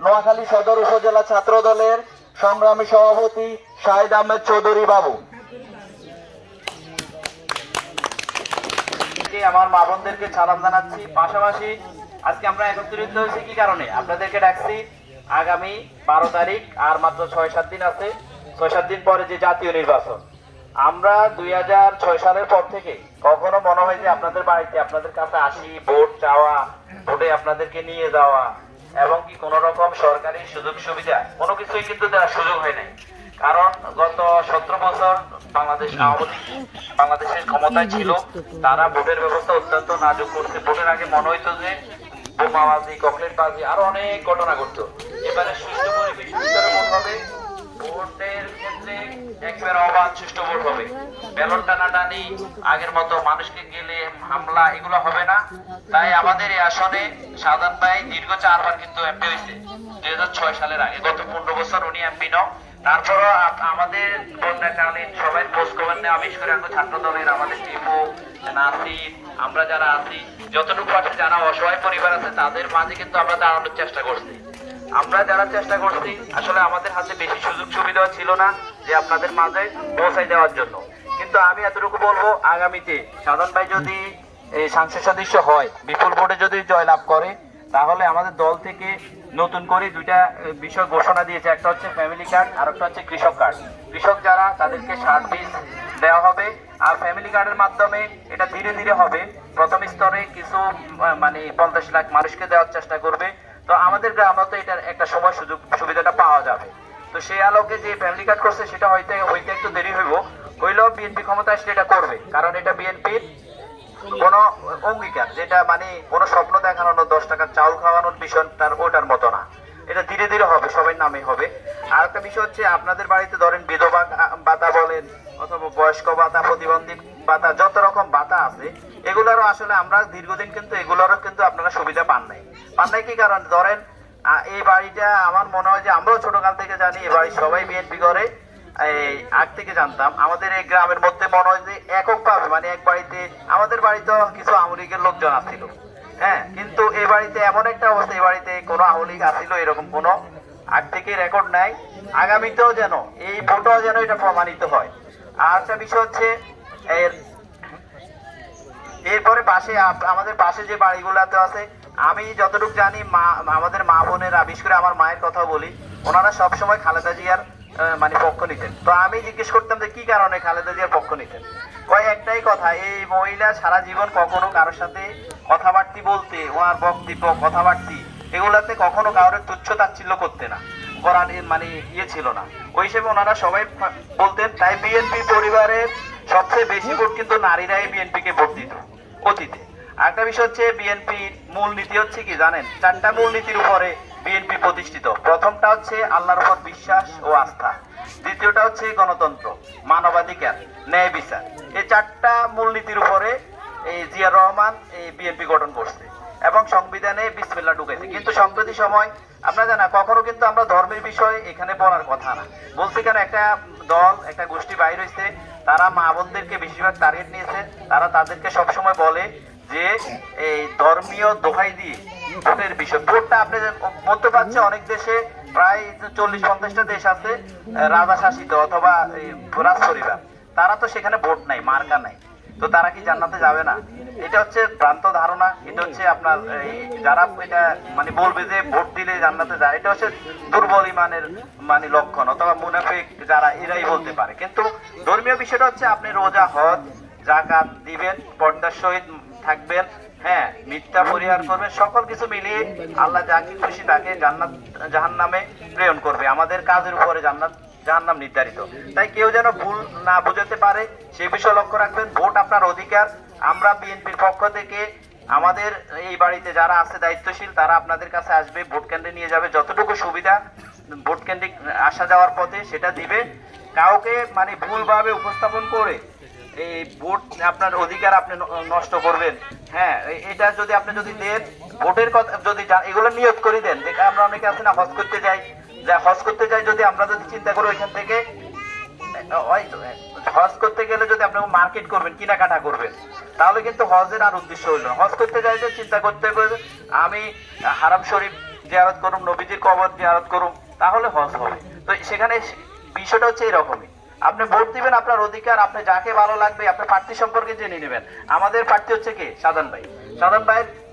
নোয়াখালী সদর উপজেলা ছাত্র দলের সংগ্রামী সভাপতি শাহিদ আহমেদ চৌধুরী বাবু। আমার মা বোনদেরকে সালাম জানাচ্ছি। পাশাপাশি আজকে আমরা একত্রিত হয়েছি কি কারণে, আপনাদেরকে ডাকছি আগামী 12 তারিখ, আর মাত্র 6-7 দিন আছে। 6-7 দিন পরে যে জাতীয় নির্বাচন, আমরা 2006 সালের পর থেকে কখনো মনে হয় যে আপনাদের বাড়িতে আপনাদের কাছে আসি, ভোট চাওয়া, ভোটে আপনাদেরকে নিয়ে যাওয়া এবং কি কোন রকম সরকারি সুযোগ সুবিধা কোনো কিছুই কিন্তু দেওয়ার সুযোগ হয় নাই। কারণ গত 17 বছর বাংলাদেশের ক্ষমতায় ছিল, তারা ভোটের ব্যবস্থা অত্যন্ত নাজুক করছে। ভোটের আগে মনে হইতো যে বোমাবাজি, ককলেটবাজি আরো অনেক ঘটনা ঘটতো। এবারে সুষ্ঠু পরিবেশ ভিতরে ভোট হবে, ভোটের ক্ষেত্রে একবারে অবাধ সুষ্ঠু ভোট হবে। ব্যালট টানাটানি, আগের মতো মানুষকে গেলে হামলা, এগুলো হবে না। তাই আমাদের এই আসনে সাধারণ ভাই দীর্ঘ 4 বার কিন্তু এমপি হয়েছে 2006 সালের আগে। গত 15 বছর উনি এমপি নন। তারপরও আমাদের বন্যাকালীন সবাই খোঁজ খবর নেওয়া, বিশেষ করে ছাত্র দলের আমাদের টিপু, নাসির, আমরা যারা আছি, যতটুকু আছে যারা অসহায় পরিবার আছে তাদের মাঝে কিন্তু আমরা দাঁড়ানোর চেষ্টা করছি। আমরা যারা চেষ্টা করছি, আসলে আমাদের হাতে বেশি সুযোগ সুবিধা ছিল না যে আপনাদের মাঝে পৌঁছাই দেওয়ার জন্য। কিন্তু আমি এতটুকু বলবো, আগামীতে সাধন ভাই যদি সংসদ সদস্য হয়, বিপুল ভোটে যদি জয়লাভ করে, তাহলে আমাদের দল থেকে নতুন করে 2টা বিষয় ঘোষণা দিয়েছে। একটা হচ্ছে ফ্যামিলি কার্ড, আর একটা হচ্ছে কৃষক কার্ড। কৃষক যারা তাদেরকে 60 পিস দেওয়া হবে, আর ফ্যামিলি কার্ডের মাধ্যমে এটা ধীরে ধীরে হবে। প্রথম স্তরে কিছু 50 লাখ মানুষকে দেওয়ার চেষ্টা করবে। তো আমাদের গ্রামে তো এটার একটা সময় সুযোগ সুবিধাটা পাওয়া যাবে। তো সেই আলোকে যে ফ্যামিলি কার্ড করছে সেটা হইতে একটু দেরি হইলেও বিএনপি ক্ষমতা আসলে এটা করবে। কারণ এটা বিএনপির কোন অঙ্গীকার, যেটা কোন স্বপ্ন দেখানো 10 টাকার চাউল খাওয়ানোর বিষয় ওটার মতো না। এটা ধীরে ধীরে হবে, সবার নামে হবে। আর একটা বিষয় হচ্ছে, আপনাদের বাড়িতে ধরেন বিধবা ভাতা বলেন অথবা বয়স্ক ভাতা, প্রতিবন্ধী ভাতা, যত রকম ভাতা আছে, এগুলোরও আসলে আমরা দীর্ঘদিন কিন্তু এগুলোরও কিন্তু আপনারা সুবিধা পান নাই। কি কারণ, ধরেন এই বাড়িটা আমার মনে হয় যে আমরাও ছোটকাল থেকে জানি, এই বাড়ি সবাই বিএনপি করে। আগ থেকে জানতাম। আমাদের এই গ্রামের মধ্যে মনে হয় যে এককভাবে এক বাড়িতে, আমাদের বাড়িতে কিছু আওয়ামী লীগের লোকজন আসছিল, হ্যাঁ, কিন্তু এই বাড়িতে এমন একটা অবস্থা, এই বাড়িতে কোনো আওয়ামী লীগ আসছিল এরকম কোনো আগ থেকে রেকর্ড নাই। আগামীতেও যেন এই ভোটও যেন এটা প্রমাণিত হয়। আর একটা বিষয় হচ্ছে, এরপরে আমাদের পাশে যে বাড়িগুলোতে আছে, আমি যতটুকু জানি, আমাদের মা বোনেরা, বিশেষ করে আমার মায়ের কথা বলি, ওনারা সবসময় খালেদা জিয়ার পক্ষ নিতেন। তো আমি জিজ্ঞেস করতাম যে কি কারণে খালেদা জিয়ার পক্ষ নিতেন। একটাই কথা, এই মহিলা সারা জীবন কখনো কারোর সাথে কথাবার্তি বলতে, ওনার বক্তব্য, কথাবার্তি, এগুলাতে কখনো কারোর তুচ্ছ তাচ্ছিল্য করতে না, করার ছিল না। ওই হিসেবে ওনারা সবাই বলতেন। তাই বিএনপি পরিবারের সবচেয়ে বেশি ভোট কিন্তু নারীরাই বিএনপিকে ভোট দিত অতীতে। আরেকটা বিষয় হচ্ছে, বিএনপির মূল নীতি হচ্ছে কি জানেন? 4টা মূল নীতির উপরে বিএনপি প্রতিষ্ঠিত। প্রথমটা হচ্ছে আল্লাহর উপর বিশ্বাস ও আস্থা, দ্বিতীয়টা হচ্ছে গণতন্ত্র, মানবাধিকার, ন্যায় বিচার। এই 4টা মূলনীতির উপরে এই জিয়া রহমান এই বিএনপি গঠন করছে এবং সংবিধানে বিসমিল্লাহ ঢুকাইছে। কিন্তু সম্প্রতি সময় আপনারা জানা, কখনো কিন্তু আমরা ধর্মের বিষয়ে এখানে বলার কথা না। বলছি কেন, একটা দল, একটা গোষ্ঠী বাইর হয়েছে, তারা মা বোনদেরকে বেশিরভাগ টার্গেট নিয়েছে। তারা তাদেরকে সবসময় বলে যে এই ধর্মীয় দোহাই দিয়ে ভোটের বিষয়, ভোটটা আপনি বলতে পারছে, অনেক দেশে প্রায় 40-50টা দেশ আছে রাজা শাসিত অথবা রাজ পরিবার, তারা তো সেখানে ভোট নাই, মার্কা নাই। তো তারা কি জান্নাতে যাবে না? এটা হচ্ছে ভ্রান্ত ধারণা। এটা হচ্ছে আপনার যারা এটা বলবে যে ভোট দিলে জান্নাতে যায়, এটা হচ্ছে দুর্বল ইমানের লক্ষণ, অথবা মুনাফিক যারা, এরাই বলতে পারে। কিন্তু ধর্মীয় বিষয়টা হচ্ছে, আপনি রোজা, হজ, যাকাত দিবেন, পর্দার সহিত থাকবেন, হ্যাঁ, মিথ্যা পরিহার করবেন, সকল কিছু মিলিয়ে আল্লাহ যাকে খুশি তাকে জান্নাত জাহান্নামে প্রেরণ করবে। আমাদের কাজের উপরে জান্নাত জাহান্নাম নির্ধারিত। তাই কেউ যেন ভুল না বুঝাতে পারে, সে বিষয়ে লক্ষ্য রাখবেন। ভোট আপনার অধিকার। আমরা বিএনপির পক্ষ থেকে আমাদের এই বাড়িতে যারা আছে দায়িত্বশীল, তারা আপনাদের কাছে আসবে, ভোট কেন্দ্রে নিয়ে যাবে, যতটুকু সুবিধা ভোট কেন্দ্রে আসা যাওয়ার পথে সেটা দিবে। কাউকে ভুলভাবে উপস্থাপন করে এই ভোট আপনার অধিকার আপনি নষ্ট করবেন, হ্যাঁ, এটা যদি আপনি দেন, ভোটের কথা যদি এগুলো নিয়ত করে দেন। আমরা অনেকে আছে না, হজ করতে যাই, যদি আমরা যদি চিন্তা করি ওইখান থেকে হজ করতে গেলে যদি আপনি মার্কেট করবেন, কেনাকাটা করবেন, তাহলে কিন্তু হজের আর উদ্দেশ্য হইল। হজ করতে যাই যে চিন্তা করতে হবে আমি হারাম শরীফ জিয়ারত করুম, নবীজির কবর জিয়ারত করুম, তাহলে হজ হবে। তো সেখানে বিষয়টা হচ্ছে এরকমই। আপনি ভোট দিবেন, আপনার অধিকার, আপনি যাকে ভালো লাগবে আপনার প্রার্থী সম্পর্কে জেনে নেবেন। আমাদের প্রার্থী হচ্ছে কে? সাধন ভাই। সাধন ভাইয়ের